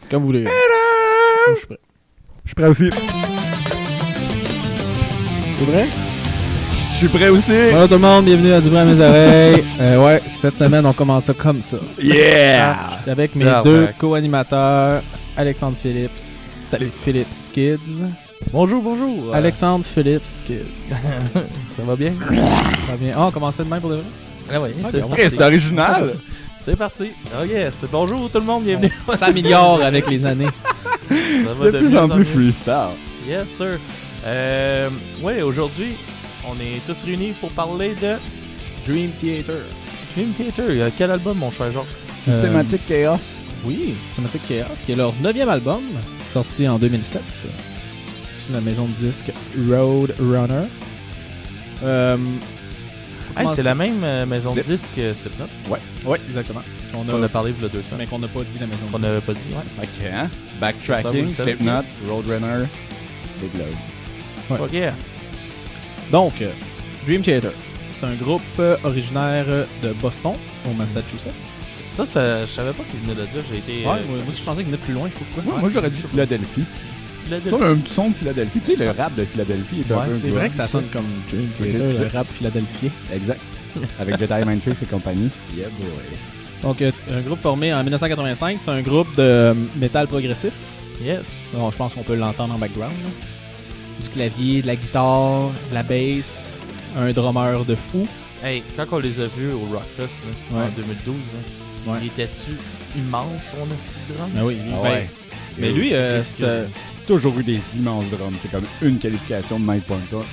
Comme vous voulez. Je suis prêt. Je suis prêt aussi. T'es prêt? Je suis prêt aussi. Bonjour tout le monde, bienvenue à Du bruit à mes oreilles. Ouais, cette semaine, on commence ça comme ça. Yeah! J'étais avec mes deux co-animateurs, Alexandre Phillips. Salut. Phillips Kids. Bonjour, bonjour. Alexandre Phillips Kids. Ça va bien? Ça va bien. Ah, on commence ça demain pour de vrai? Ah oui, Ok, c'est on parti. C'est original. C'est parti. Oh yes. Bonjour tout le monde, bienvenue. On s'améliore avec les années. Ça va De plus en plus freestyle. Yes, sir. Ouais, aujourd'hui, on est tous réunis pour parler de Dream Theater. Dream Theater. Quel album, mon cher Jean? Systématique Chaos. Oui, Systematic Chaos, qui est leur 9e album, sorti en 2007. Sur la maison de disques Roadrunner. Hey, c'est la même maison de disques que Slipknot. Oui, exactement. On a parlé il y a 2 semaines. Mais qu'on n'a pas dit la maison de On disques. n'avait pas dit. Ouais. Ok, hein? Ça, vous Backtracking, le savez, Slipknot, yes. Roadrunner, Big Love. Ouais. Fuck yeah. Donc, Dream Theater, c'est un groupe originaire de Boston, au Massachusetts. Ça, je savais pas qu'il venait de là. J'ai été. Ouais, moi aussi je pensais qu'il venait de plus loin, je sais pas pourquoi. Moi j'aurais dit Philadelphie. Philadelphie. Ça, un petit son de Philadelphie. Tu sais, le rap de Philadelphie est un Ouais, peu... c'est vrai que ça sonne comme Dream Theater, le rap philadelphien. Exact. Avec Jedi Mind Tricks et compagnie. Yeah, boy. Donc, un groupe formé en 1985, c'est un groupe de métal progressif. Yes. Bon, je pense qu'on peut l'entendre en background. Là. Du clavier, de la guitare, de la bass, un drummer de fou. Hey, quand on les a vus au Rockfest là, Ouais. en 2012, là, Ouais. il était-tu immense son esti de drum? Ah oui, lui, Ah ben, ouais. mais lui, qu'est-ce c'était... Toujours eu des immenses drums. C'est comme une qualification de Mike Pointoy.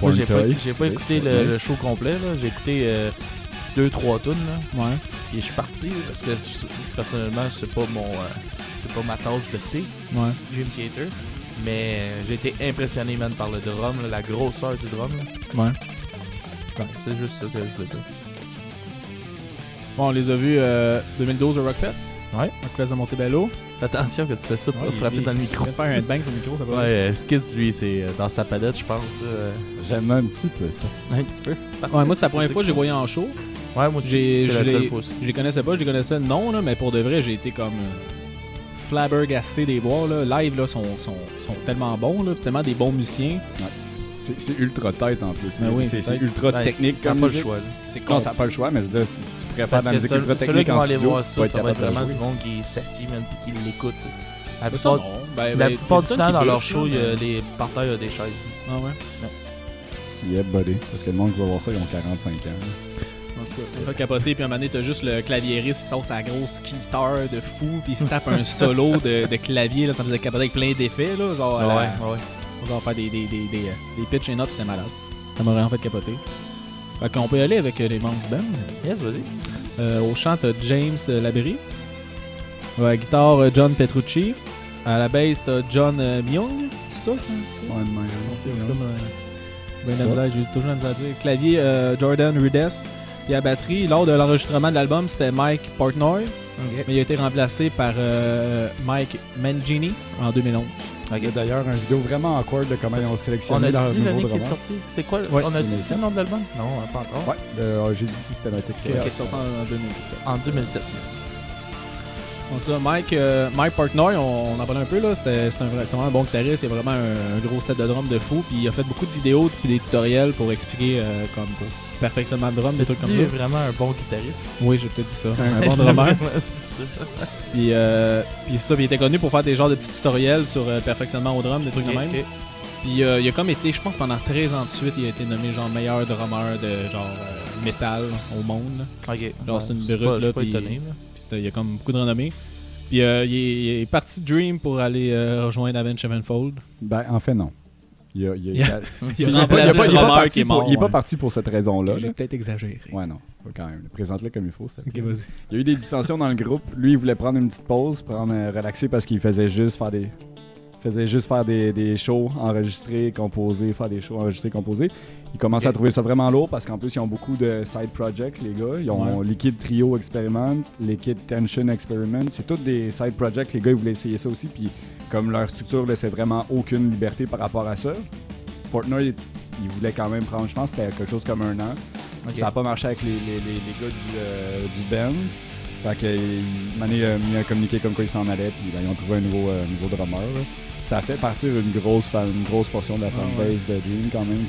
Moi, j'ai pas écouté le show complet, là. J'ai écouté 2-3 tunes, là. Ouais. Et je suis parti, là, parce que personnellement, c'est pas ma tasse de thé, Ouais. Dream Theater. Mais j'ai été impressionné, man, par le drum, là, la grosseur du drum, là. Ouais. Non, c'est juste ça que je voulais dire. Bon, on les a vus 2012 au Rockfest. Ouais. Rockfest de Montebello. Attention que tu fais ça pour Ouais, frapper dans le Il micro. vient de faire un headbang sur le micro, ça va. Ouais, Skids, lui, c'est dans sa palette, je pense. J'aime un petit peu ça. Un petit peu. Ouais, moi, c'est la première fois que j'ai voyé en show. Ouais, moi aussi. J'ai- C'est la je seule l'ai- fois aussi. Je les connaissais pas, je les connaissais non, là, mais pour de vrai, j'ai été comme flabbergasté des bois. Là. Live, là, sont tellement bons, là, c'est tellement des bons musiciens. C'est ultra tête en plus. Ben oui, c'est c'est ultra Ouais, technique ça n'a comme pas le musique. choix. Là. C'est Non, con. ça n'a pas le choix, mais je veux dire, si tu pourrais faire Parce de la que musique ultra ceux-là technique qui vont en aller studio, voir tu ça, vas ça va être capable de vraiment jouer. du monde qui s'assit, man, puis qui l'écoute. La Ça, plupart, non. Ben, la ben, plupart il y du a temps, des dans tonnes leur qui show, bûchent, il y là, a les parterres, il y a des chaises. Ah ouais. Yeah, buddy. Parce que le monde qui va voir ça, ils ont 45 ans. En tout cas, ça me fait capoter, puis à un moment donné, t'as juste le claviériste qui sort sa grosse guitare de fou, puis il se tape un solo de clavier, là, ça me faisait capoter avec plein d'effets, là, genre, genre faire des pitch et notes, c'était malade. Ça m'a vraiment fait capoter. Fait qu'on peut y aller avec les membres du band. Yes, vas-y. Au chant, t'as James Labrie. À la guitare, John Petrucci. À la bass, t'as John Myung. C'est ça? Ouais, C'est comme... ben de la misère, j'ai toujours la misère à dire. Clavier, Jordan Rudess. Puis à la batterie, lors de l'enregistrement de l'album, c'était Mike Portnoy. Mais il a été remplacé par Mike Mangini en 2011. Il y a d'ailleurs une vidéo vraiment awkward de comment ils ont On sélectionné a leur dit nouveau l'année qui est drummer. sortie. C'est quoi? Ouais. On a dit 2007. le nom de l'album? Non, pas encore. Ouais, j'ai dit systématique. Qui est sorti en 2017. En 2007, yes. Bon, ça, Mike Portnoy, on en parlait un peu, là. C'est vraiment un bon guitariste. Il a vraiment un gros set de drums de fou. Puis il a fait beaucoup de vidéos et des tutoriels pour expliquer comme pour perfectionnement de drum, des trucs comme Tu ça. es vraiment un bon guitariste. Oui, j'ai peut-être dit ça. Un bon drummer. C'est ça. Puis ça, puis il était connu pour faire des genres de petits tutoriels sur perfectionnement au drum, des trucs de même. Ok. Puis il a comme été, je pense, pendant 13 ans de suite, il a été nommé genre meilleur drummer de genre métal au monde. Là. Ok. Genre, c'est une Je brute, là, suis pas puis- étonné. Là. Puis il y a comme beaucoup de renommées. Puis il est parti de Dream pour aller rejoindre Avenged Sevenfold. Ben, en fait, non. Il a Il a il remplacé le drummer parti qui est mort. il est pas ouais. parti pour cette raison-là. J'ai là. peut-être exagéré. Ouais, non. Faut quand même. Présente-le comme il faut. Ça. Ok, vas-y. Il y a eu des dissensions dans le groupe. Lui, il voulait prendre une petite pause, relaxer parce qu'il faisait juste faire des shows enregistrés, composés, faire des shows enregistrés, composés. Il commençait à trouver ça vraiment lourd parce qu'en plus, ils ont beaucoup de side projects, les gars. Ils ont Liquid Trio Experiment, Liquid Tension Experiment. C'est tous des side projects. Les gars, ils voulaient essayer ça aussi. Puis, comme leur structure laissait vraiment aucune liberté par rapport à ça, Portnoy, il voulait quand même prendre, je pense que c'était quelque chose comme 1 an. Ok. Ça n'a pas marché avec les gars du band. Fait que Mané a communiqué comme quoi il s'en allait, puis ils ont trouvé un nouveau drummer. Là. Ça a fait partir une grosse portion de la fanbase de Dream quand même.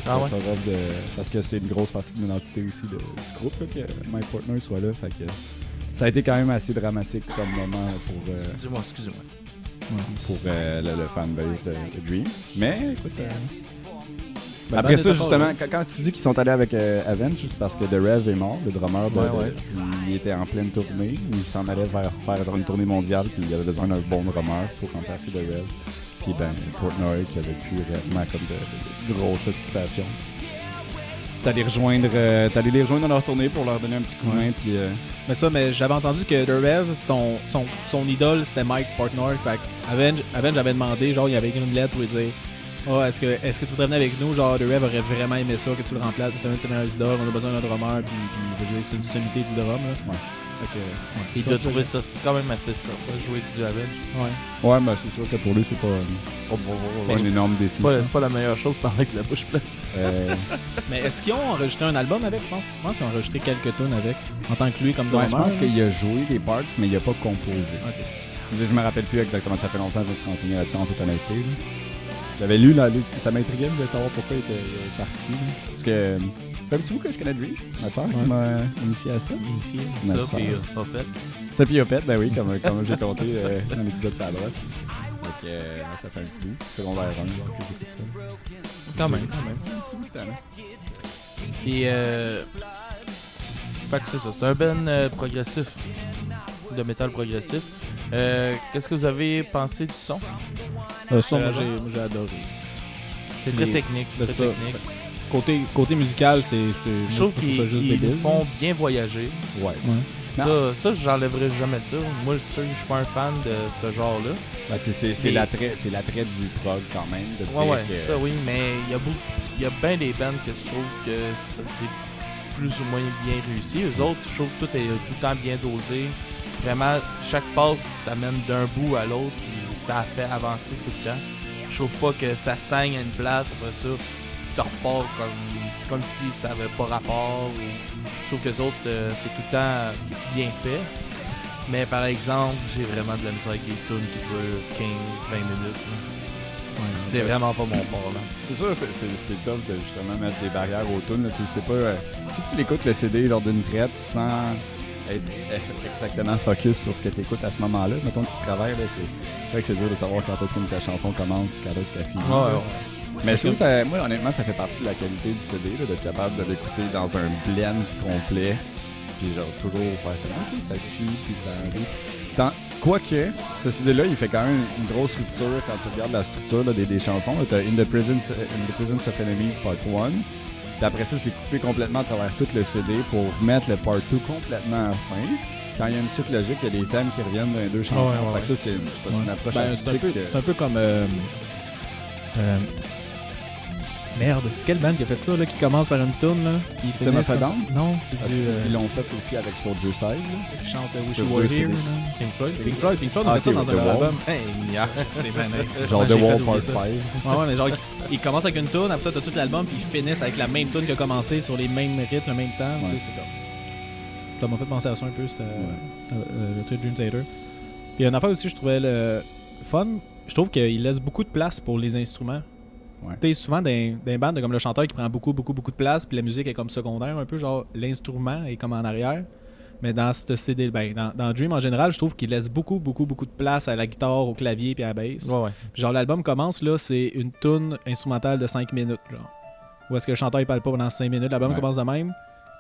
Parce que c'est une grosse partie de l'identité aussi du groupe là, que Mike Portnoy soit là. Fait que ça a été quand même assez dramatique comme moment pour. Excusez-moi. Pour le fanbase de Dream. Mais écoute. Après ça, justement, quand tu dis qu'ils sont allés avec Avenge, c'est parce que The Rev est mort, le drummer il était en pleine tournée. Il s'en allait faire une tournée mondiale, puis il avait besoin d'un bon drummer pour remplacer The Rev. Puis Portnoy qui avait plus réellement comme de grosses occupations. T'allais les rejoindre dans leur tournée pour leur donner un petit coup de main. Puis, mais j'avais entendu que The Rev, son idole, c'était Mike Portnoy. Fait Avenge avait demandé, genre, il y avait écrit une lettre pour lui dire est-ce que tu voudrais venir avec nous? Genre, The Rev aurait vraiment aimé ça, que tu le remplaces. C'est un de ses meilleurs idoles, on a besoin d'un drummer, puis c'est une sommité du drum. Là. Ouais. Il doit trouver ça quand même assez ça, jouer du Avenge. Ouais, mais c'est sûr que pour lui, c'est pas une énorme défi. C'est pas la meilleure chose de parler avec la bouche pleine. Mais est-ce qu'ils ont enregistré un album avec? Je pense qu'ils ont enregistré quelques tunes avec, en tant que lui comme drummer. Ouais, je pense qu'il a joué des parts, mais il a pas composé. Okay. Je me rappelle plus exactement, ça fait longtemps que je me suis renseigné là-dessus en toute honnêteté. J'avais lu, ça m'intriguait de savoir pourquoi il était parti. Parce que ça fait un petit bout que je connais Dream, ma soeur qui m'a initié à ça. Ça, puis Opet. Ça, puis Opet, ben oui, comme j'ai compté dans l'épisode de sa brosse. Donc, ça fait un petit bout. Secondaire 1, que j'ai fait ça. Quand même. Un petit bout de temps. Et fait que c'est ça, c'est un band progressif, de métal progressif. Qu'est-ce que vous avez pensé du son? Le son, j'ai adoré. C'est très technique. Côté musical, je trouve qu'ils font bien voyager. Ouais. Ça, j'enlèverai jamais ça. Moi, je suis pas un fan de ce genre-là. Ben, c'est l'attrait du prog quand même. Ça oui, mais il y a bien des bands que je trouve que c'est plus ou moins bien réussi. Eux autres, je trouve que tout est tout le temps bien dosé. Vraiment, chaque passe t'amène d'un bout à l'autre, puis ça fait avancer tout le temps. Je trouve pas que ça stagne à une place, après ça, tu repars comme si ça avait pas rapport. Je trouve que les autres, c'est tout le temps bien fait. Mais par exemple, j'ai vraiment de la misère avec des tunes qui durent 15-20 minutes. C'est vraiment pas mon fort. C'est sûr, c'est top de justement mettre des barrières aux tunes. Tu sais pas, si tu l'écoutes le CD lors d'une traite sans être exactement focus sur ce que tu écoutes à ce moment-là, mettons que tu travailles, c'est vrai que c'est dur de savoir quand est-ce que ta chanson commence et quand est-ce qu'elle finit. Mais je trouve que moi, honnêtement, ça fait partie de la qualité du CD, là, d'être capable de l'écouter dans un blend complet, puis genre toujours faire comme ça suit, puis ça arrive. Quoique, ce CD-là, il fait quand même une grosse structure quand tu regardes la structure là, des chansons. Tu as In the Presence of Enemies Part 1. Puis après ça, c'est coupé complètement à travers tout le CD pour mettre le Part 2 complètement à la fin. Quand il y a une suite logique, il y a des thèmes qui reviennent dans les deux chansons. Fait que ça, c'est une approche artistique. C'est un peu comme... Merde, c'est quelle band qui a fait ça, là, qui commence par une tune, là? C'était Notre Dame? Non, c'est du... Ils l'ont fait aussi avec Soldier Side, là. Qui chante Wish You Were Here, Pink Floyd a fait ça dans un album. C'est magnifique. Genre The Wall Part 5. Ouais, mais genre, ils commencent avec une tune, après ça, t'as tout l'album, puis ils finissent avec la même tune qui a commencé sur les mêmes rythmes, le même temps. Tu sais, c'est comme... Ça m'a fait penser à ça un peu, c'était le truc Dream Theater. Puis une affaire aussi, je trouvais le fun, je trouve qu'il laisse beaucoup de place pour les instruments. Ouais. Tu sais, souvent dans les bandes, comme le chanteur qui prend beaucoup de place, puis la musique est comme secondaire un peu, genre l'instrument est comme en arrière. Mais dans ce CD, dans Dream en général, je trouve qu'il laisse beaucoup de place à la guitare, au clavier puis à la bass. Puis genre l'album commence là, c'est une tune instrumentale de 5 minutes, genre. Où est-ce que le chanteur il parle pas pendant 5 minutes, l'album commence de même.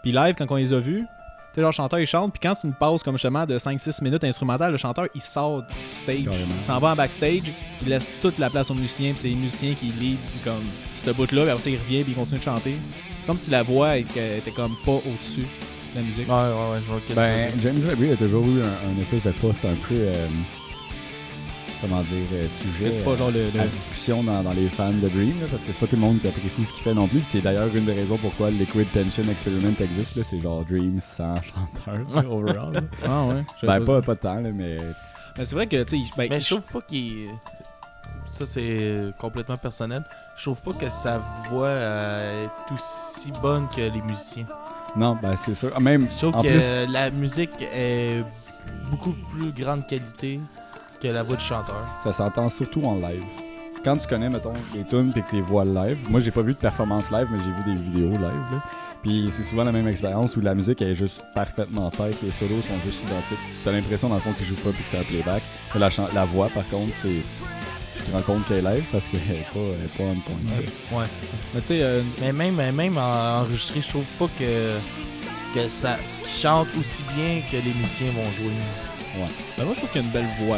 Puis live, quand on les a vus, tu sais, genre le chanteur il chante, puis quand c'est une pause comme justement de 5-6 minutes instrumentale, le chanteur il sort du stage, il s'en va en backstage, il laisse toute la place aux musiciens, puis c'est les musiciens qui lead comme ce bout-là, puis après ça il revient, puis il continue de chanter. C'est comme si la voix était comme pas au-dessus de la musique. Ouais, je vois James Labrie a toujours eu un espèce de poste un peu, sujet c'est pas genre à discussion dans les fans de Dream, là, parce que c'est pas tout le monde qui apprécie ce qu'il fait non plus. C'est d'ailleurs une des raisons pourquoi le Liquid Tension Experiment existe. Là, c'est genre Dream sans chanteur, overall. Là. Ah ouais. Pas tant, là, mais... Mais c'est vrai que, tu sais... mais je trouve pas qu'il... Ça, c'est complètement personnel. Je trouve pas que sa voix est aussi bonne que les musiciens. Non, ben c'est sûr. Même, Je trouve en que plus, la musique est beaucoup plus grande qualité que la voix du chanteur. ça s'entend surtout en live. Quand tu connais, mettons, les tunes et que tu les vois live, moi j'ai pas vu de performance live, mais j'ai vu des vidéos live. Là. Puis c'est souvent la même expérience où la musique est juste parfaitement tête, les solos sont juste identiques. Tu as l'impression dans le fond qu'ils jouent pas puis que c'est un playback. La voix par contre, tu te rends compte qu'elle est live parce qu'elle est pas on point. Ouais, c'est ça. Mais tu sais, Mais même enregistré, je trouve pas que ça qu'ils chantent aussi bien que les musiciens vont jouer. ben moi je trouve qu'il y a une belle voix.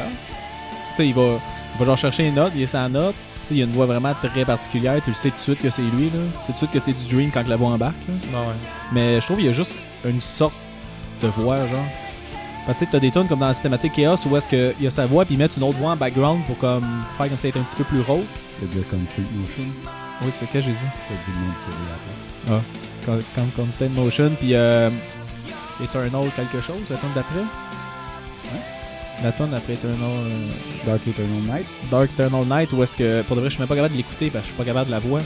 Tu sais, il va genre chercher une note, il est sa note. Tu sais, il y a une voix vraiment très particulière. Tu le sais tout de suite que c'est lui, là. Tu sais tout de suite que c'est du Dream quand la voix embarque, là. Ouais. Mais je trouve qu'il y a juste une sorte de voix, genre. Parce que t'as des tunes comme dans Systematic Chaos où est-ce qu'il y a sa voix puis ils mettent une autre voix en background pour comme faire comme ça être un petit peu plus rauque. C'est dire Constant Motion. Oui, c'est ce que j'ai dit. T'as dit le nom de série après. Comme Constant Motion puis Eternal quelque chose, la tune d'après. La tune après Eternal... Dark Eternal Night. Dark Eternal Night où est-ce que, pour de vrai, je suis même pas capable de l'écouter parce que je suis pas capable de la voir.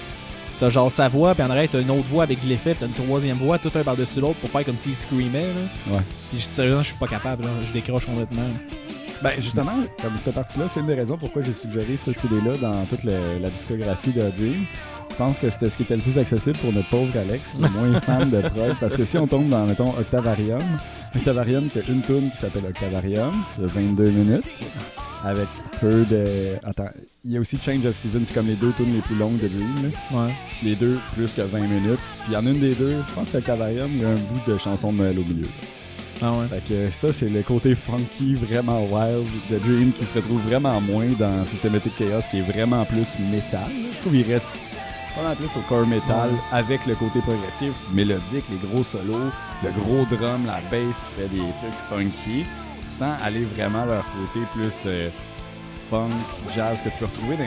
T'as genre sa voix, puis en arrière, t'as une autre voix avec de l'effet, puis t'as une troisième voix, tout un par-dessus l'autre pour faire comme s'il screamait, là. Ouais. Puis sérieusement, je suis pas capable, là. Je décroche complètement. Ben justement, comme cette partie-là, c'est une des raisons pourquoi j'ai suggéré ce CD-là dans toute la discographie de Dream. Je pense que c'était ce qui était le plus accessible pour notre pauvre Alex, le moins fan de prog. Parce que si on tombe dans, mettons, Octavarium qui a une tune qui s'appelle Octavarium, de 22 minutes, avec peu de... Attends, il y a aussi Change of Season, c'est comme les deux tunes les plus longues de Dream. Là. Ouais. Les deux, plus que 20 minutes. Puis il y en a une des deux, je pense que c'est Octavarium, il y a un bout de chanson de Noël au milieu. Ah ouais. Fait que ça, c'est le côté funky, vraiment wild de Dream qui se retrouve vraiment moins dans Systematic Chaos, qui est vraiment plus métal. Je trouve qu'il reste vraiment plus au core metal avec le côté progressif, mélodique, les gros solos, le gros drum, la bass qui fait des trucs funky, sans aller vraiment à leur côté plus funk, jazz que tu peux retrouver dans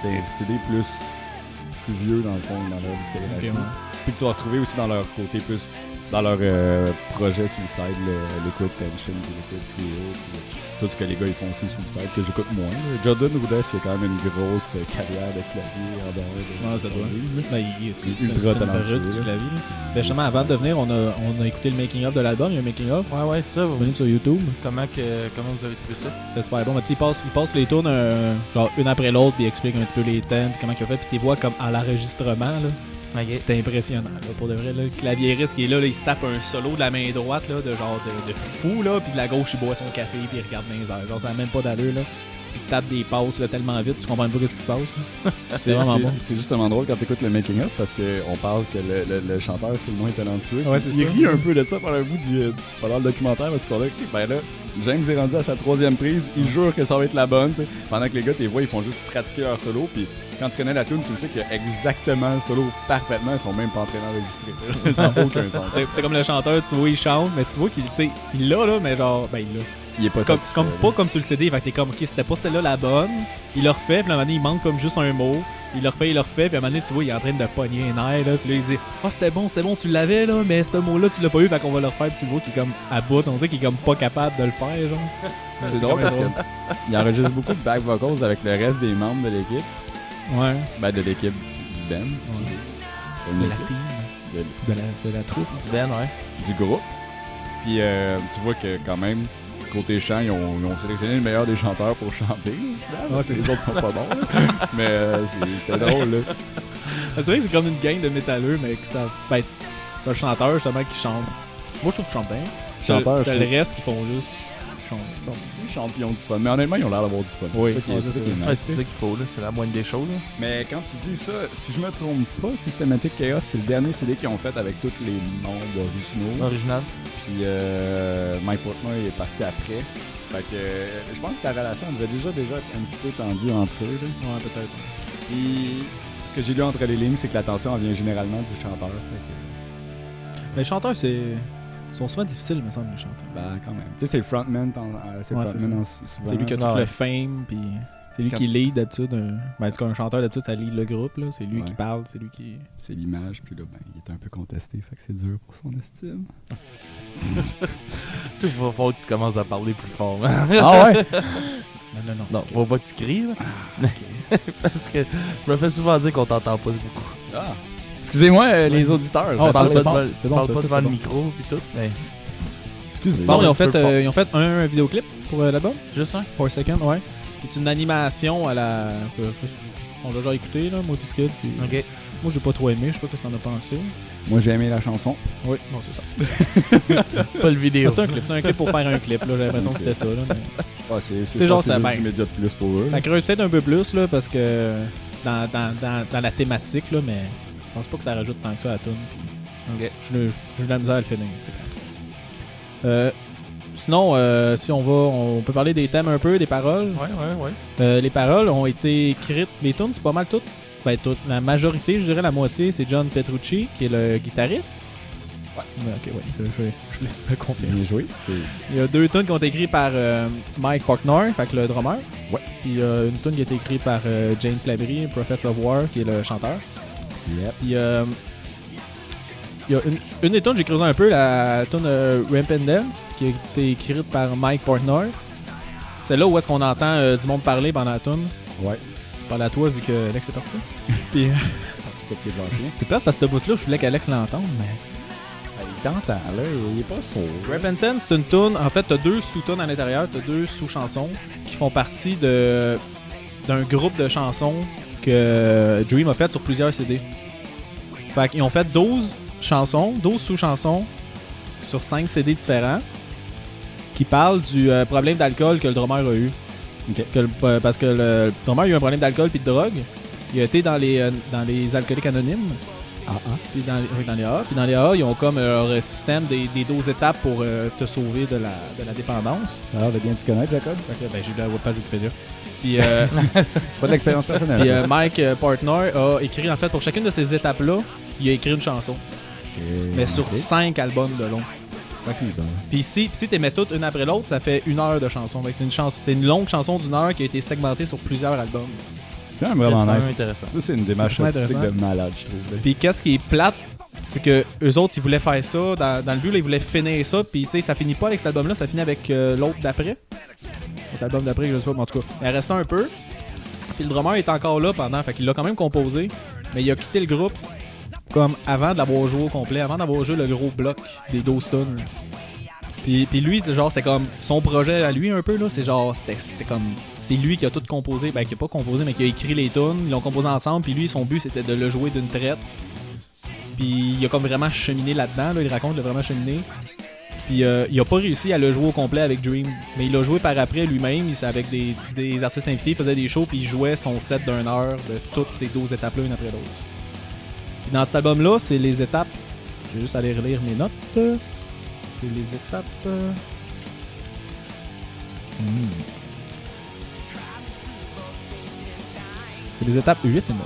des CD plus vieux dans le fond, dans leur discographie. Okay, ouais. Puis que tu vas retrouver aussi dans leur côté plus dans leur projet Suicide, Liquid Tension, Liquid Trio, tout ce que les gars ils font aussi Suicide, que j'écoute moins. Jordan Rudess, il a quand même une grosse carrière de clavier en dehors de Ça doit. Ben, c'est ultra une talentueux, période du là. clavier. Ben, justement, avant de venir, on a écouté le making-of de l'album. Il y a un making-of Ouais, c'est ça. disponible sur YouTube. Comment vous avez trouvé ça? C'est super bon. Mais tu sais, il passe les tunes genre une après l'autre, puis il explique un petit peu les thèmes, puis comment il a fait, puis tu les vois comme à l'enregistrement, là. Ok. C'était impressionnant, là, pour de vrai. Là. Le claviériste qui est là, il se tape un solo de la main droite, là, de genre de fou, là, puis de la gauche, il boit son café, puis il regarde dans les airs. Genre, ça n'a même pas d'allure, là. Puis il tape des passes là, tellement vite, tu comprends pas ce qui se passe. Là. C'est vraiment bon. C'est justement drôle quand tu écoutes le making-of parce qu'on parle que le chanteur c'est le moins talentueux. Ouais, c'est il ça. rit un peu de ça pendant un bout pendant le documentaire parce qu'ils sont là, ok, ben là, James est rendu à sa 3e prise, il jure que ça va être la bonne, t'sais. Pendant que les gars, tes voix, ils font juste pratiquer leur solo, puis quand tu connais la tune, tu sais qu'il y a exactement le solo parfaitement, ils sont même pas entraînés à enregistrer. Ça n'a aucun sens. T'es comme le chanteur, tu vois, il chante, mais tu vois qu'il il l'a, là, mais genre, ben il l'a. Il est pas C'est comme pas comme sur le CD, fait que t'es comme, ok, c'était pas celle-là la bonne, il le refait, puis à un moment donné, il manque comme juste un mot, il le refait, puis à un moment donné, tu vois, il est en train de pogner un air, là, puis là, il dit, ah, c'était bon, tu l'avais, là, mais ce mot-là, tu l'as pas eu, fait qu'on va le refaire, puis tu le vois qu'il est comme à bout, on sait qu'il est comme pas capable de le faire, genre. C'est drôle parce qu'il enregistre beaucoup de back vocals avec le reste des membres de l'équipe. Ouais. Ben, de l'équipe du band. De la team, de la troupe. Du Ben, ouais. Du groupe. Puis tu vois que quand même, côté chant, ils ont sélectionné le meilleur des chanteurs pour chanter. Ouais, c'est les ça. autres sont pas bons. Là. Mais c'était drôle. Là. C'est vrai que c'est comme une gang de métalleux, mais que ça. Ben, t'as le chanteur justement qui chante. Moi, je trouve qu'il chante bien. Chanteur, T'as je le trouve. reste qui font juste. Ils chantent, ils ont du fun. Mais honnêtement, ils ont l'air d'avoir du fun. Oui, c'est ça qui est, ouais, c'est ça qui est nice. Ouais, c'est ça qu'il faut, là. C'est la moindre des choses, là. Mais quand tu dis ça, si je me trompe pas, Systematic Chaos, c'est le dernier CD qu'ils ont fait avec tous les membres originaux. Original. Puis Mike Portnoy est parti après. Fait que je pense que la relation devait déjà être un petit peu tendue entre eux. Là. Ouais, peut-être. Puis ce que j'ai lu entre les lignes, c'est que la tension elle vient généralement du chanteur. Fait Mais les chanteurs, ils sont souvent difficiles, me semble, les chanteurs. que, ben quand même. Tu sais, c'est le frontman, c'est le Ouais, frontman c'est souvent. C'est lui qui a tout Ouais. le fame, puis c'est lui Quand qui tu- lead d'habitude. Ben, c'est qu'un chanteur d'habitude, ça lead le groupe, là. C'est lui Ouais. qui parle, c'est lui qui. C'est l'image, puis là, ben, il est un peu contesté, fait que c'est dur pour son estime. Tout va falloir que tu commences à parler plus fort. Hein? Ah ouais? Non. Non, Ok. faut pas que tu cries, là. Parce que je me fais souvent dire qu'on t'entend pas beaucoup. Ah! Excusez-moi, les auditeurs. Oh, Tu parles c'est pas bon. devant- C'est tu bon, parles ça, pas c'est devant le bon. micro puis tout, mais Excusez. Non, ils ont un petit peu fait, ils ont fait un vidéoclip pour l'album, juste un. 4 Seconds, ouais. C'est une animation à la... On l'a déjà écouté, là, moi, puis Skid, puis... Ok. Moi, j'ai pas trop aimé, je sais pas ce que t'en as pensé. Moi, j'ai aimé la chanson. Oui, non, c'est ça. Pas le vidéo. C'est un clip, c'est un clip pour faire un clip, là, j'ai l'impression que c'était ça, là. Mais... Ah, c'est C'est genre, ça, juste ben, du média de plus pour eux. Ça creuse peut-être un peu plus, là, parce que dans la thématique, là, mais je pense pas que ça rajoute tant que ça à la tune. Ok. J'ai de la misère à le finir. Sinon, si on peut parler des thèmes un peu, des paroles. Ouais. Les paroles ont été écrites, les tunes, c'est pas mal toutes. Ben, toutes. La majorité, je dirais la moitié, c'est John Petrucci, qui est le guitariste. Ouais. Ok, ouais, je voulais te confirmer. Bien joué. Il y a 2 tunes qui ont été écrites par Mike Portnoy, fait que le drummer. Ouais. Puis une tune qui a été écrite par James Labrie, Prophets of War, qui est le chanteur. Yep. Puis il y a une des tunes, j'ai creusé un peu, la tune Rampant Dance, qui a été écrite par Mike Portnoy. C'est là où est-ce qu'on entend du monde parler pendant la tune. Ouais. Je parle à toi vu que Alex est parti. Puis C'est ça qui est gentil. c'est plate parce que ce bout-là, je voulais qu'Alex l'entende, mais... Il t'entend, là. Il est pas sourd. Repentance, c'est une tune. En fait, t'as 2 sous-tunes à l'intérieur, t'as 2 sous-chansons qui font partie d'un groupe de chansons que Dream a fait sur plusieurs CD. Fait qu'ils ont fait 12 chansons, 12 sous-chansons sur 5 CD différents qui parlent du problème d'alcool que le drummer a eu. Ok. Parce que le drummer a eu un problème d'alcool puis de drogue. Il a été dans les alcooliques anonymes. Puis dans les AA. Puis dans les AA, ils ont comme leur système des 12 étapes pour te sauver de la dépendance. Ça a l'air de bien te connaître, Jacob. Fait que, ben, j'ai lu la page Wikipédia. Puis, C'est pas de l'expérience personnelle. puis ça. Mike Portnoy a écrit, en fait, pour chacune de ces étapes-là, il a écrit une chanson. Mais sur 5 albums de long. Fait que puis si tu mets toutes une après l'autre, ça fait 1 heure de chanson. Fait que c'est une longue chanson d'1 heure qui a été segmentée sur plusieurs albums. C'est quand même vraiment C'est nice. intéressant. Ça, c'est une démarche C'est artistique de intéressant. malade, je trouve. Puis qu'est-ce qui est plate, c'est que eux autres, ils voulaient faire ça. Dans le but, là, ils voulaient finir ça. Puis tu sais, ça finit pas avec cet album-là, ça finit avec l'autre d'après. L'autre album d'après, je sais pas, mais en tout cas, il restait un peu. Puis le drummer est encore là pendant, fait qu'il l'a quand même composé. Mais il a quitté le groupe comme avant de l'avoir joué au complet, avant d'avoir joué le gros bloc des 12 tonnes. Puis lui, c'est genre, c'était comme son projet à lui un peu, là. C'est genre, c'était comme. C'est lui qui a tout composé, ben qui a pas composé, mais qui a écrit les tunes. Ils l'ont composé ensemble, puis lui, son but, c'était de le jouer d'une traite. Puis il a comme vraiment cheminé là-dedans, là. Il raconte, il a vraiment cheminé. Puis il a pas réussi à le jouer au complet avec Dream. Mais il l'a joué par après lui-même, avec des artistes invités, il faisait des shows, puis il jouait son set d'1 heure de toutes ces 12 étapes-là, une après l'autre. Puis dans cet album-là, c'est les étapes. Je vais juste aller relire mes notes. C'est les étapes. C'est les étapes 8 et 9.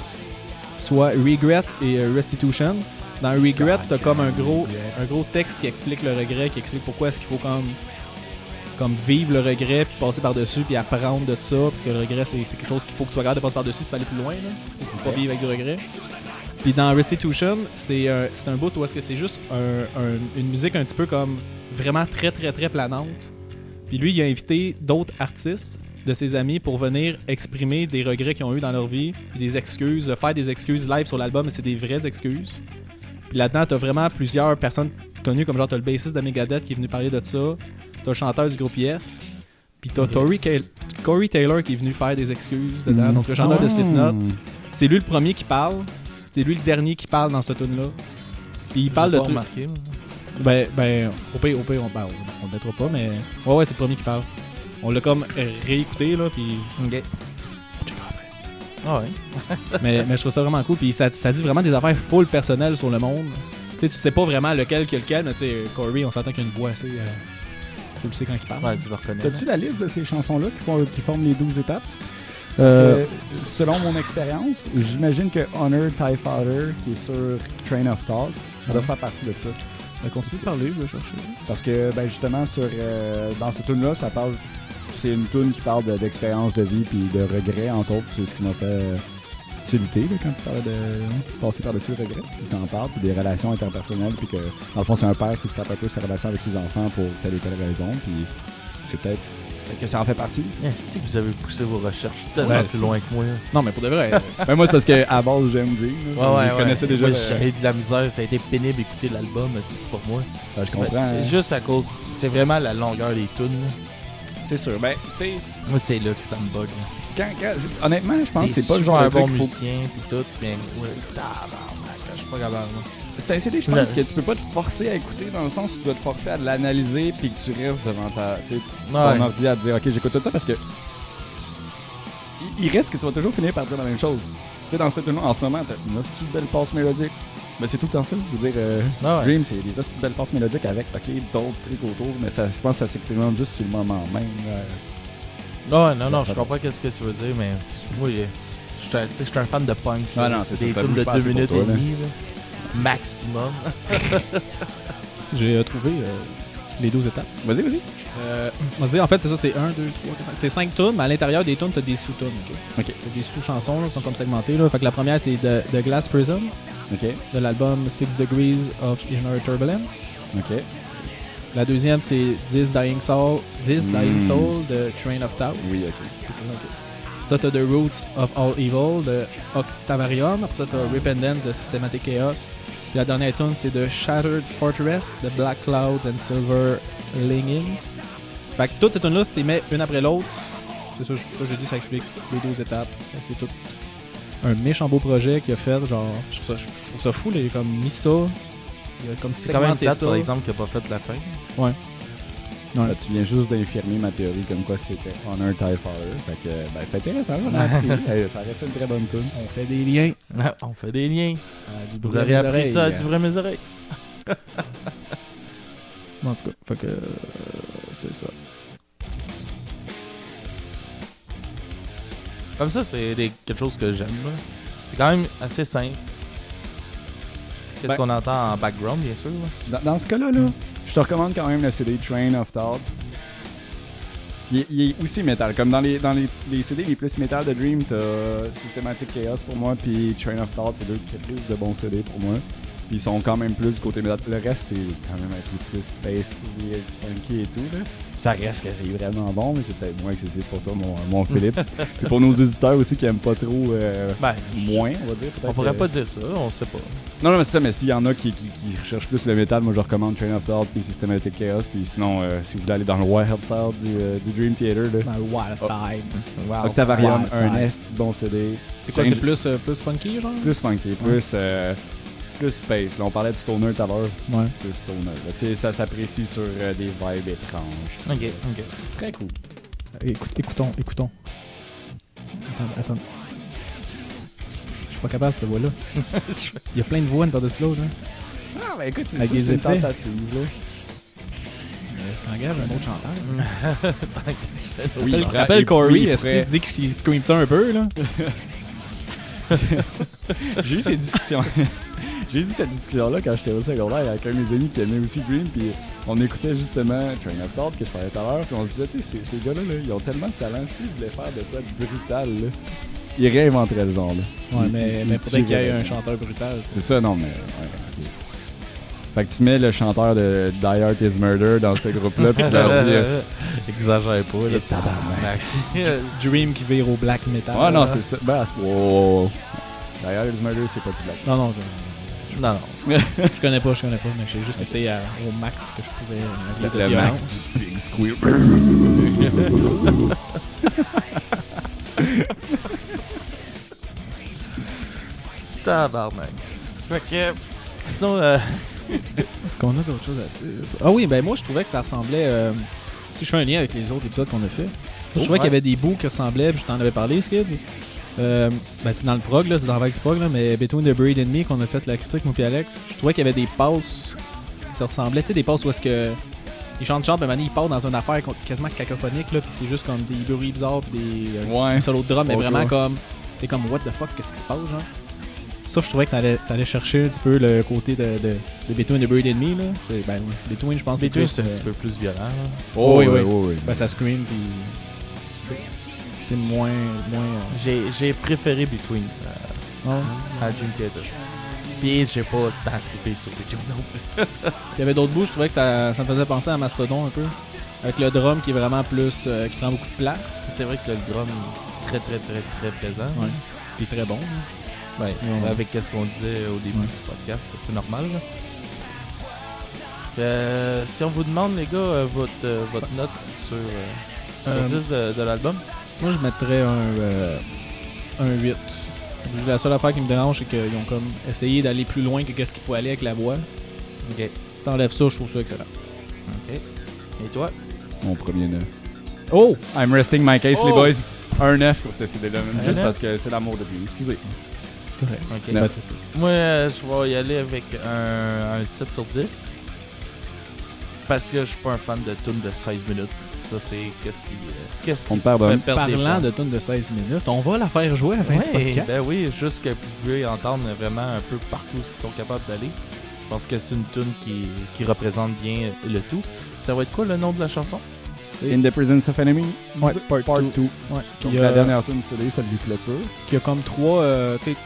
Soit Regret et Restitution. Dans Regret, t'as comme un gros texte qui explique le regret, qui explique pourquoi est-ce qu'il faut comme vivre le regret, puis passer par-dessus, puis apprendre de ça. Parce que le regret, c'est quelque chose qu'il faut que tu sois capable de passer par-dessus si tu veux aller plus loin. Là. Tu peux pas vivre avec du regret. Puis dans Restitution, c'est un bout où est-ce que c'est juste une musique un petit peu comme vraiment très très très planante. Puis lui, il a invité d'autres artistes de ses amis pour venir exprimer des regrets qu'ils ont eu dans leur vie, puis des excuses, faire des excuses live sur l'album, mais c'est des vraies excuses. Puis là-dedans, t'as vraiment plusieurs personnes connues, comme genre t'as le bassiste de Megadeth qui est venu parler de ça, t'as le chanteur du groupe Yes, puis t'as Corey Taylor qui est venu faire des excuses dedans, donc le chanteur de Slipknot. C'est lui le premier qui parle. C'est lui le dernier qui parle dans ce tune-là. Puis il parle de trucs. Ben, au pire, on le mettra pas, mais. Ouais, c'est le premier qui parle. On l'a comme réécouté, là, puis. Ok. Ah ouais. mais je trouve ça vraiment cool, puis ça dit vraiment des affaires full personnelles sur le monde. Tu sais pas vraiment lequel qui est lequel, mais tu sais, Corey, on s'entend qu'il y a une voix assez. Tu le sais quand il parle. Ouais, tu le reconnais. T'as-tu la liste de ces chansons-là qui forment les 12 étapes? Parce que, selon mon expérience, j'imagine que Honor TIE Fighter, qui est sur Train of Thought, ça doit faire partie de ça. Continue de parler, je vais chercher. Parce que, ben justement, dans ce tune-là, ça parle. C'est une tune qui parle d'expérience de vie puis de regrets, entre autres. C'est ce qui m'a fait tilter là, quand tu parlais de passer par-dessus le regret. Puis ça en parle, puis des relations interpersonnelles, puis que, dans le fond, c'est un père qui se tape un peu sa relation avec ses enfants pour telle et telle raison. Puis c'est peut-être Fait que ça en fait partie. Si vous avez poussé vos recherches tellement plus loin que moi. Non, mais pour de vrai. Ben moi, c'est parce qu'à base, j'aime Dream. Je connaissais déjà. Moi, j'avais de la misère, ça a été pénible d'écouter l'album pour moi. Je comprends. C'est juste à cause. C'est vraiment la longueur des tunes. C'est sûr. Ben, tu sais. Moi, c'est là que ça me bug. Honnêtement, je pense que c'est pas le genre de bon truc musicien pis tout, mais ouais, tabarnak, je suis pas capable. Moi. C'est un CD, je pense que tu peux pas te forcer à écouter dans le sens où tu dois te forcer à l'analyser puis que tu restes devant ton ordi à te dire ok, j'écoute tout ça parce que il reste que tu vas toujours finir par dire la même chose. Tu sais, dans cette tune en ce moment, t'as une aussi belle passe mélodique. Mais c'est tout le temps ça. Je veux dire, Dream, c'est des aussi belles passes mélodiques avec d'autres trucs autour, mais ça, je pense que ça s'expérimente juste sur le moment même. Non, je comprends ce que tu veux dire, mais moi, je suis un fan de punk. Ah non, c'est des tunes de 2 minutes et demie. Maximum. J'ai trouvé les 12 étapes. Vas-y. On va dire, en fait, c'est ça, c'est 1, 2, 3, 4, c'est 5 tunes, mais à l'intérieur des tunes, t'as des sous-tunes. Ok. T'as des sous-chansons, qui sont comme segmentées. Là. Fait que la première, c'est The Glass Prism, de l'album 6 Degrees of Inner Turbulence. Ok. La deuxième, c'est This Dying Soul de Train of Thought. Oui, ok. C'est ça, ok. Ça, t'as The Roots of All Evil de Octavarium. Après ça, t'as Repentance de Systematic Chaos. Puis la dernière tune, c'est de Shattered Fortress de Black Clouds and Silver Lingings. Fait que toutes ces tunes-là, si tu les mets une après l'autre, c'est ça, j'ai dit, ça explique les 12 étapes. C'est tout un méchant beau projet qu'il a fait. Genre, je trouve ça fou, il a comme mis ça. Il a comme c'est quand même plate, ça. par exemple, qu'il n'a pas fait la fin. Ouais. Là, tu viens juste d'infirmer ma théorie comme quoi c'était Honor TIE Fighter. Fait que, ben, c'est intéressant, on a appris. Ça reste une très bonne tune. On fait des liens. On fait des liens. Du Vous avez appris ça du bruit à mes oreilles. En tout cas, fait que c'est ça. Comme ça, c'est quelque chose que j'aime. Là. C'est quand même assez simple. Qu'est-ce qu'on entend en background, bien sûr? Dans ce cas-là, je te recommande quand même le CD Train of Thought. Il est aussi métal. Comme dans les CD les plus métal de Dream, t'as Systematic Chaos pour moi, puis Train of Thought, c'est deux qui plus de bons CD pour moi. Puis ils sont quand même plus du côté métal. Le reste, c'est quand même un peu plus space, funky et tout. Là. Ça reste que c'est vraiment bon, mais c'est peut-être moins accessible pour toi, mon Philips. Puis pour nos auditeurs aussi qui aiment pas trop, moins, on va dire. On pourrait pas dire ça, on sait pas. Non, mais c'est ça, mais s'il y en a qui recherchent plus le métal, moi je recommande Train of Thought puis Systematic Chaos. Puis sinon, si vous voulez aller dans le wild side du Dream Theater, là, dans le wild side. Octavarium, un est bon CD. C'est quoi, c'est plus funky, genre? Plus funky, plus space. Là, on parlait de stoner tout à l'heure. Ouais. Plus stoner. Là. Ça s'apprécie sur des vibes étranges. Ok. Très cool. Écoutons. Attends. Je suis pas capable de cette voix-là. Il y a plein de voix par-dessus l'autre. Hein. Ah, ben écoute, avec des une effets. tentative. T'engages un autre chanteur. Oui, rappelle Corey, il dit qu'il scream ça un peu, là. J'ai eu cette discussion-là quand j'étais au secondaire avec un de mes amis qui aimait aussi Dream, puis on écoutait justement Train of Thought que je parlais tout à l'heure, puis on se disait, tu sais, ces gars-là, ils ont tellement de talent, s'ils voulaient faire de quoi de brutal, là, ils réinventeraient le genre, là. Ouais, mais faudrait qu'il y ait un chanteur brutal. C'est ça, non, mais... Ouais, ok. Fait que tu mets le chanteur de Die Hard Is Murder dans ce groupe-là, puis tu leur dis... Exagère pas, là. Tabarnak. Dream qui vire au black metal. Ouais, non, c'est ça. Ben, wow. Die Hard Is Murder, c'est pas du black. Non. Non. Je connais pas, mais j'ai juste été au max que je pouvais. Le max du Big Squeal. Tabarnak. Fait que... Sinon, est-ce qu'on a d'autres choses à dire? Ah oui, ben moi je trouvais que ça ressemblait... si je fais un lien avec les autres épisodes qu'on a fait, je trouvais qu'il y avait des bouts qui ressemblaient, puis je t'en avais parlé, Skid. Ben c'est dans le prog, là, c'est dans le vague du prog, là, mais Between the Buried and Me, qu'on a fait la critique, moi puis Alex, je trouvais qu'il y avait des passes qui se ressemblaient, tu sais, des passes où est-ce que... Ils chantent, puis maintenant ils partent dans une affaire quasiment cacophonique, là, puis c'est juste comme des bruits bizarres, puis des solos de drum, mais vraiment comme... T'es comme, what the fuck, qu'est-ce qui se passe, genre? Ça, je trouvais que ça allait chercher un petit peu le côté de Between the Buried and Me, là. Ben, Between, je pense que c'est un petit peu plus violent, là. Oh, oui. Ben, ça scream, puis... C'est moins... J'ai préféré Between à Dream Theater. Puis j'ai pas tant trippé sur Between non plus. Il y avait d'autres bouts, je trouvais que ça me faisait penser à Mastodon un peu. Avec le drum qui est vraiment plus. Qui prend beaucoup de place. C'est vrai que le drum très très très très présent. Ouais. Il est très bon. Ouais, avec ce qu'on disait au début du podcast, c'est normal. Si on vous demande, les gars, votre note sur 10 de l'album? Moi, je mettrais un 8. La seule affaire qui me dérange, c'est qu'ils ont comme essayé d'aller plus loin que ce qu'il faut aller avec la voix. Ok. Si t'enlèves ça, je trouve ça excellent. Ok. Et toi? Mon premier 9. Oh! I'm resting my case, les Oh! boys. Un 9 sur ce CD-là. Juste 9? parce que c'est l'amour de lui. Excusez. C'est correct. Ok. Neuf. Ben, c'est ça. Moi, je vais y aller avec un 7 sur 10. Parce que je suis pas un fan de tunes de 16 minutes. Ça, c'est qu'est-ce On qui te pardonne. fait perdre des Parlant points. de tunes de 16 minutes, on va la faire jouer à la fin du Ouais, podcast. ben oui, juste que vous pouvez entendre vraiment un peu partout ce qu'ils sont capables d'aller. Je pense que c'est une tune qui représente bien le tout. Ça va être quoi le nom de la chanson? C'est In the Presence of Enemy. Ouais, part 2. two. Ouais, Donc qui, la dernière tune du CD, celle du clôture. qui a comme trois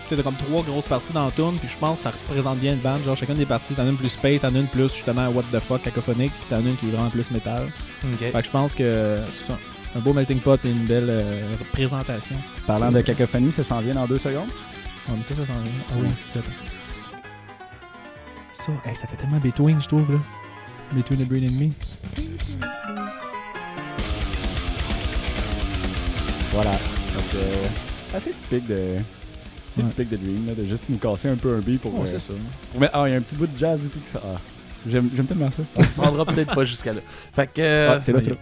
t'as comme trois grosses parties dans la tune, puis je pense que ça représente bien le band. Genre chacune des parties, t'en as une plus space, t'en as une plus justement what the fuck cacophonique, puis t'en as une qui est vraiment plus métal. Ok. Fait que je pense que c'est ça. Un beau melting pot et une belle représentation. Parlant de cacophonie, ça s'en vient dans 2 secondes. Ouais, mais ça s'en vient. Ah oui, tiens. Ça, hey, ça fait tellement Between, je trouve, là. Between the Brain and Me. Voilà. Donc, assez typique de... C'est typique de Dream, là, de juste nous casser un peu un beat pour... Ouais, c'est ça. pour mettre... Ah, il y a un petit bout de jazz et tout que ça... Ah, j'aime tellement ça. On se rendra peut-être pas jusqu'à là. Fait que. Ah, c'est là, c'est là.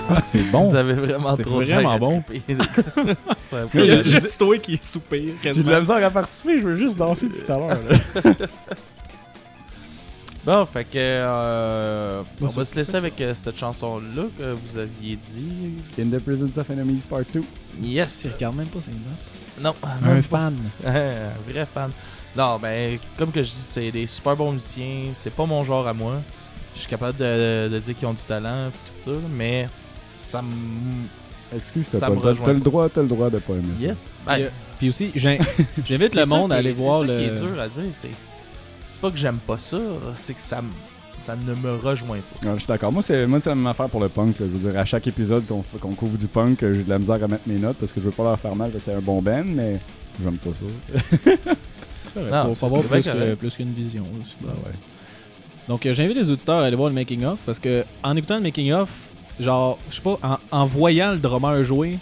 Ah, c'est bon. Vous avez vraiment C'est trop de vraiment temps à bon. couper. C'est un peu- Il y a juste toi qui soupire J'ai de quasiment. la misère à participer, je veux juste danser tout à l'heure. là. Bon, fait que. On Bon, va ça, se laisser avec cette chanson-là que vous aviez dit. In the Presence of Enemies Part 2. Yes! Tu regardes même pas ses notes. Non, Un même pas. fan. Un vrai fan. Non, ben, comme que je dis, c'est des super bons musiciens. C'est pas mon genre à moi. Je suis capable de dire qu'ils ont du talent et tout ça, mais ça me. Excuse, Ça t'as me pas- rejoint t'as le droit de pas aimer ça. Yes! Puis, Ben, puis aussi, j'invite c'est le ça monde à qui est- aller voir c'est le. ça qui est dur à dire. C'est pas que j'aime pas ça, c'est que ça ne me rejoint pas. Ouais, je suis d'accord. Moi, c'est la même affaire pour le punk. Là. Je veux dire, à chaque épisode qu'on couvre du punk, j'ai de la misère à mettre mes notes parce que je veux pas leur faire mal parce que c'est un bon band, mais j'aime pas ça. Non, Faut avoir c'est bien plus correct. plus qu'une vision. Aussi. Ah ouais. Donc, j'invite les auditeurs à aller voir le making-of parce que en écoutant le making-of, genre, je sais pas, en voyant le drummer jouer,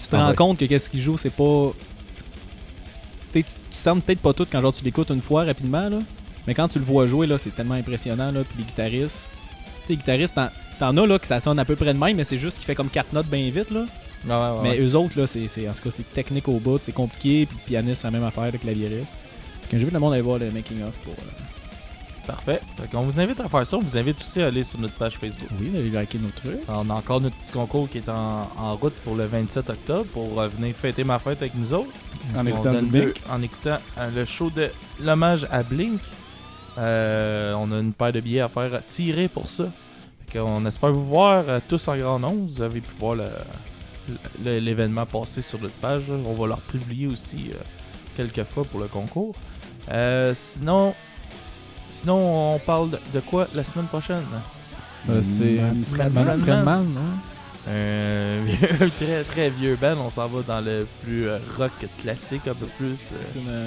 tu te Ah rends ouais. compte que qu'est-ce qu'il joue, c'est pas. Tu sens peut-être pas tout quand genre tu l'écoutes une fois rapidement, là. Mais quand tu le vois jouer, là, c'est tellement impressionnant, là. Puis les guitaristes. Tu sais, les guitaristes, t'en as, là, que ça sonne à peu près de même, mais c'est juste qu'il fait comme 4 notes bien vite, là. Ouais. Mais eux autres, là, c'est en tout cas, c'est technique au bout, c'est compliqué. Puis le pianiste, c'est la même affaire, le claviériste. Quand j'ai vu le monde aller voir le making-of pour. Parfait. Fait qu'on vous invite à faire ça. On vous invite aussi à aller sur notre page Facebook. Oui, d'aller liker nos trucs. On a encore notre petit concours qui est en route pour le 27 octobre pour venir fêter ma fête avec nous autres. En On écoutant du donne Blink. en écoutant le show de l'hommage à Blink. On a une paire de billets à faire tirer pour ça. Fait qu'on espère vous voir tous en grand nombre. Vous avez pu voir l'événement passer sur notre page. Là. On va leur publier aussi quelques fois pour le concours. Sinon, on parle de quoi la semaine prochaine? C'est Manfred Mann, Un très très vieux band, on s'en va dans le plus rock classique, un peu plus.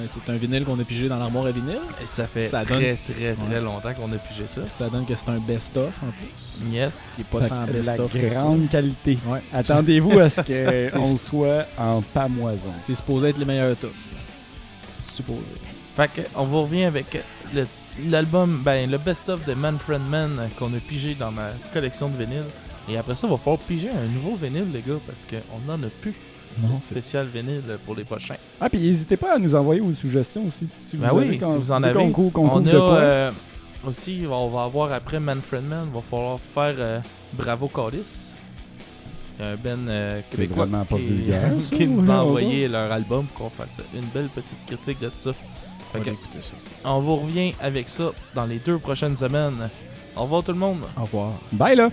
C'est un vinyle qu'on a pigé dans l'armoire à vinyle. Et ça fait ça très donne- très Ouais. longtemps qu'on a pigé ça. Ça donne que c'est un best-of en plus. Yes. Qui est pas Fait tant que de la best-of que ça. grande qualité. Ouais. Attendez-vous à ce C'est- qu'on soit en pamoison. C'est supposé être les meilleurs tops. Supposé. Fait que on vous revient avec l'album, le best-of de Manfred Mann qu'on a pigé dans ma collection de vinyles. Et après ça, il va falloir piger un nouveau vinyle, les gars, parce qu'on n'en a plus. Non, Un spécial vinyle pour les prochains. Ah, puis n'hésitez pas à nous envoyer vos suggestions aussi. Si Ben avez oui, con- si vous en des avez. concours On de quoi. a aussi, on va avoir après Manfred Mann, il va falloir faire Bravo Callis. Un band québécois vraiment pas vulgaire, ça, qui nous a voyons envoyé leur album pour qu'on fasse une belle petite critique de tout ça. Fait que, écouter ça. on vous revient avec ça dans les 2 prochaines semaines. Au revoir tout le monde. Au revoir. Bye là!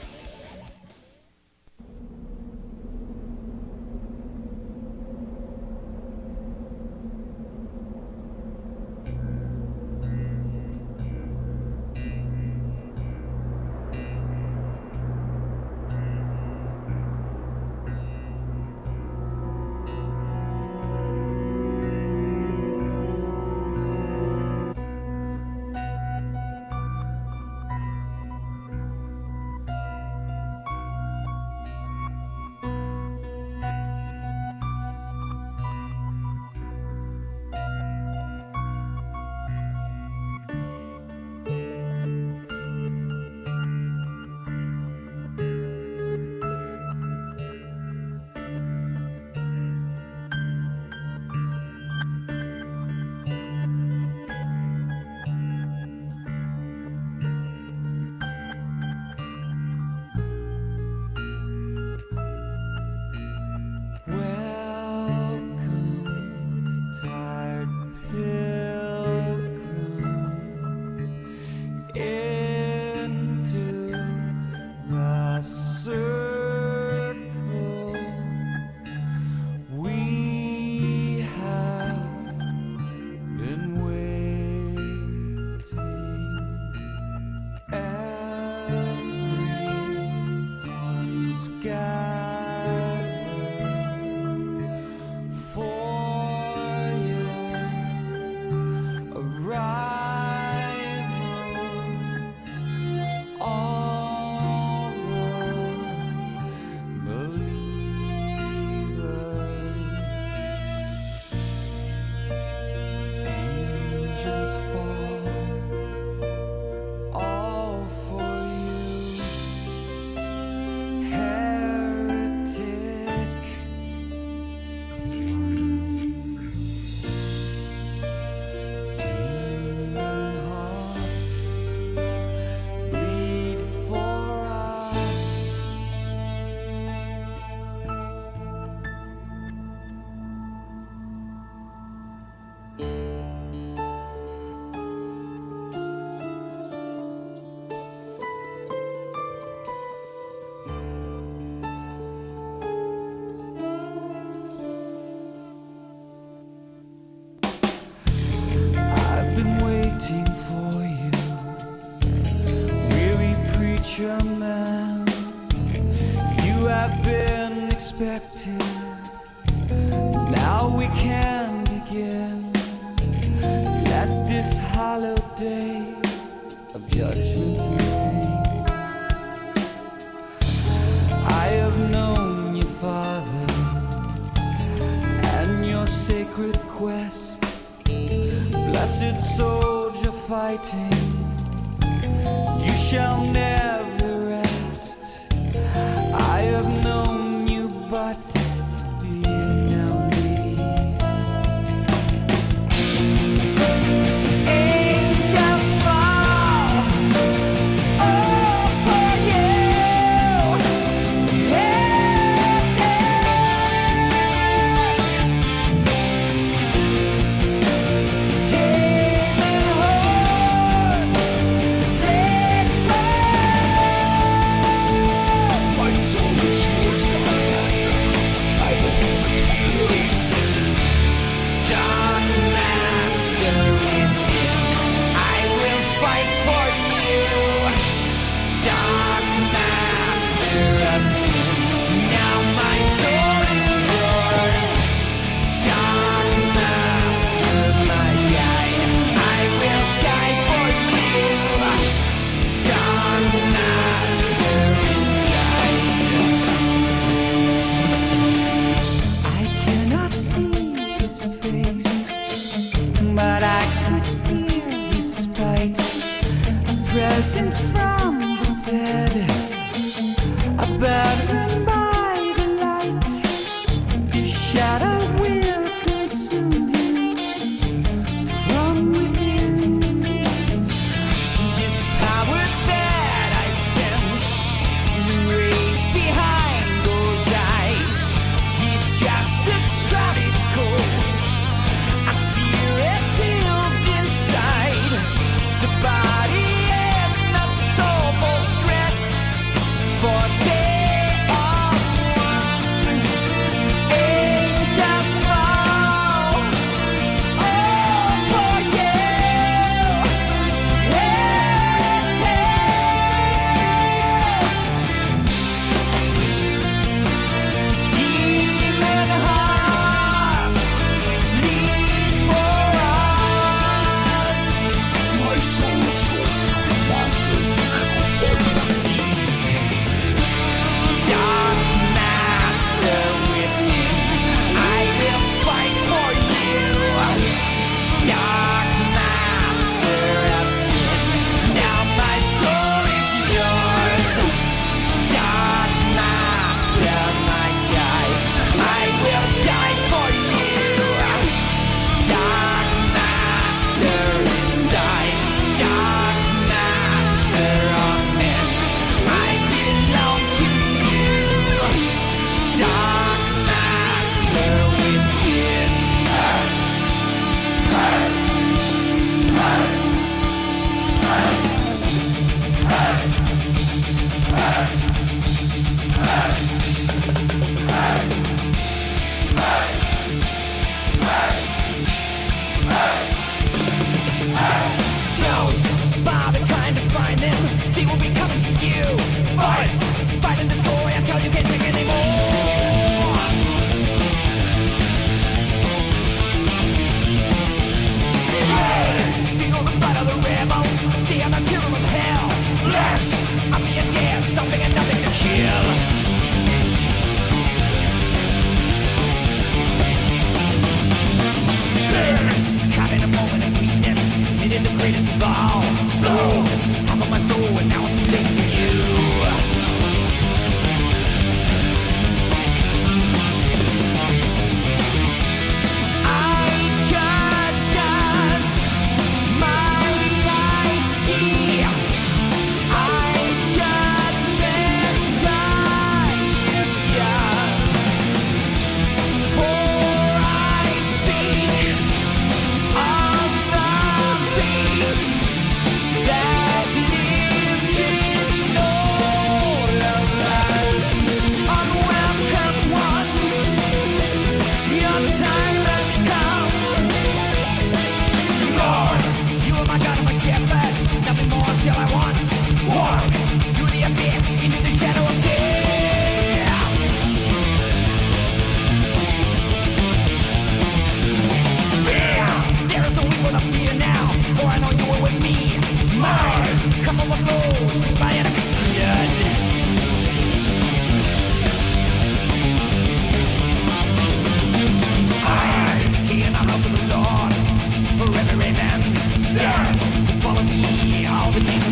of judgment made. I have known your father and your sacred quest. Blessed soldier fighting, you shall never rest. I have known you, but do you know me? Angels fall, all for you. Demon horse, bleed my soul is yours, God Master. I will fight for you. Dark Master within, I will fight for you. Dark Master of sin, now my soul is yours. Dark Master, my guide, I will die for you. Dark Master inside. I cannot see his face, but I could feel his spite. A presence from the dead, abandoned by the light. His shadow will consume him from within. His power that I sense, the rage behind those eyes. He's just a solid ghost, a spirit sealed inside. The body and the soul both threats, for they are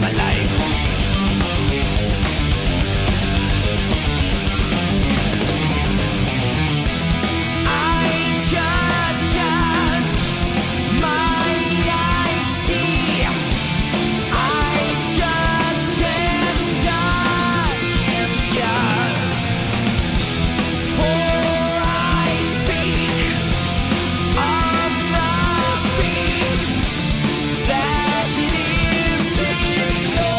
my life. I judge my eyes see. I judge and I am just. For I speak of the beast that lives in your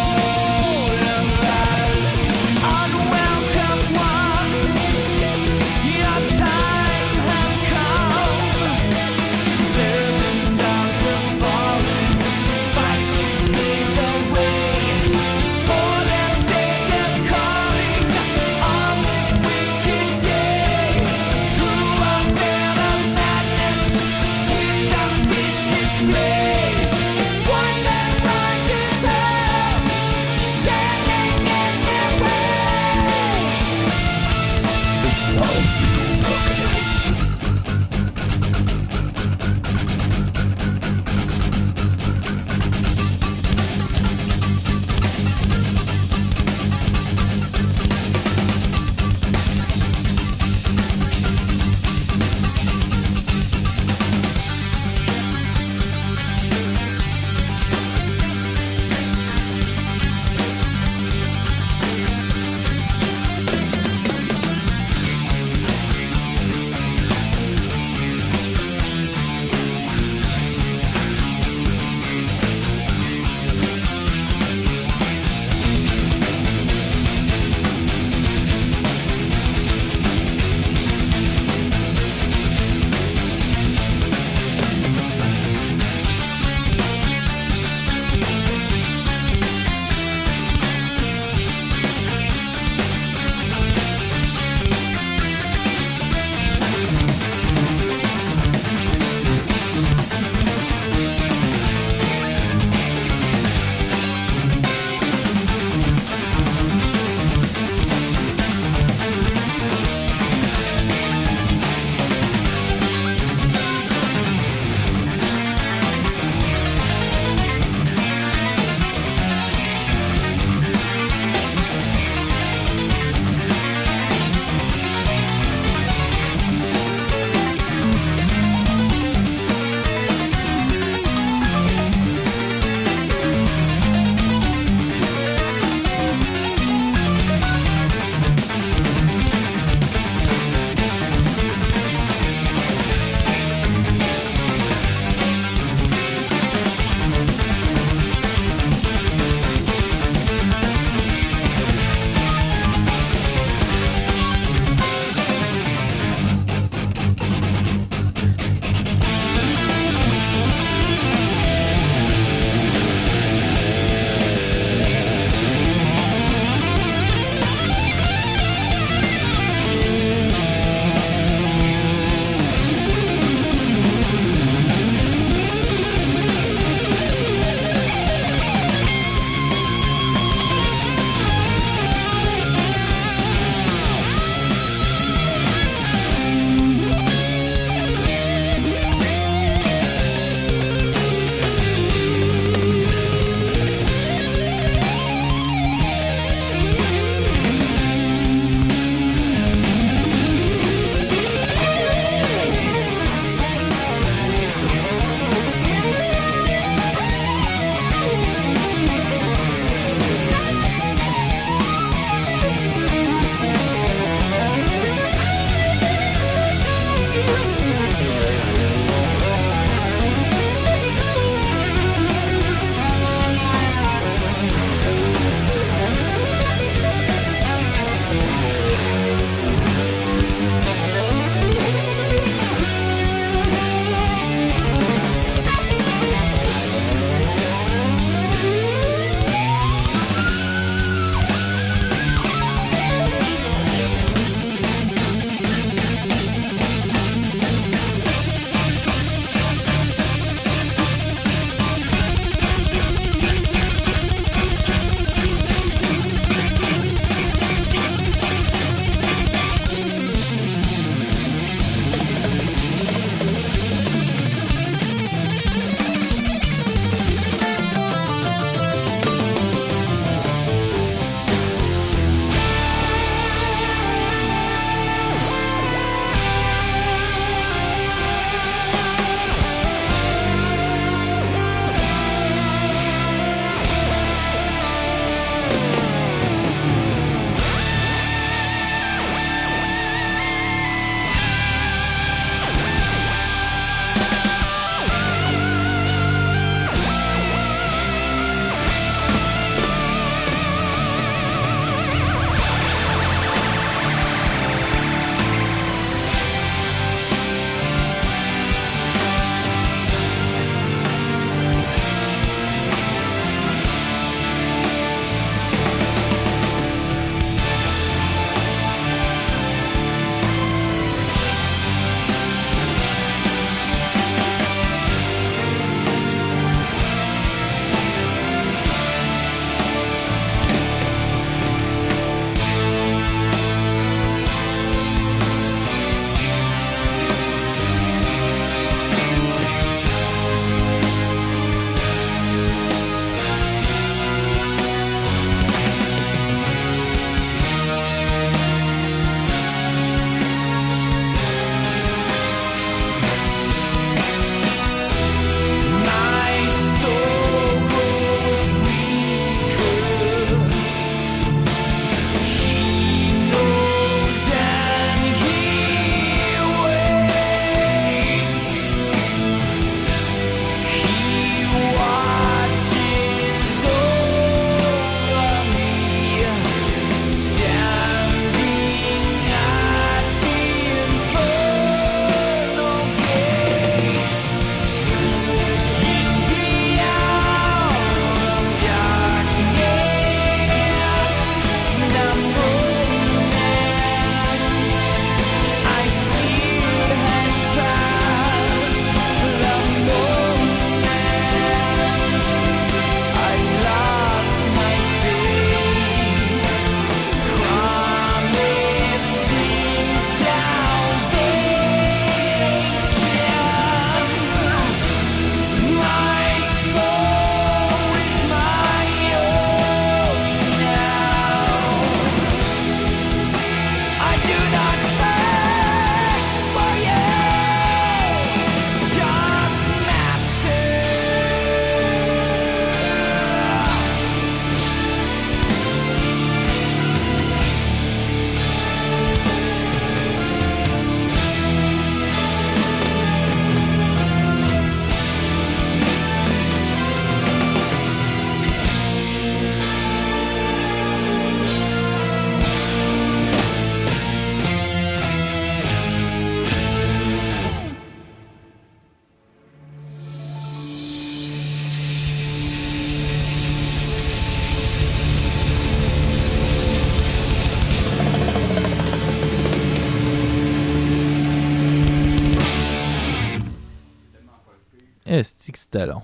Est-ce que c'était long?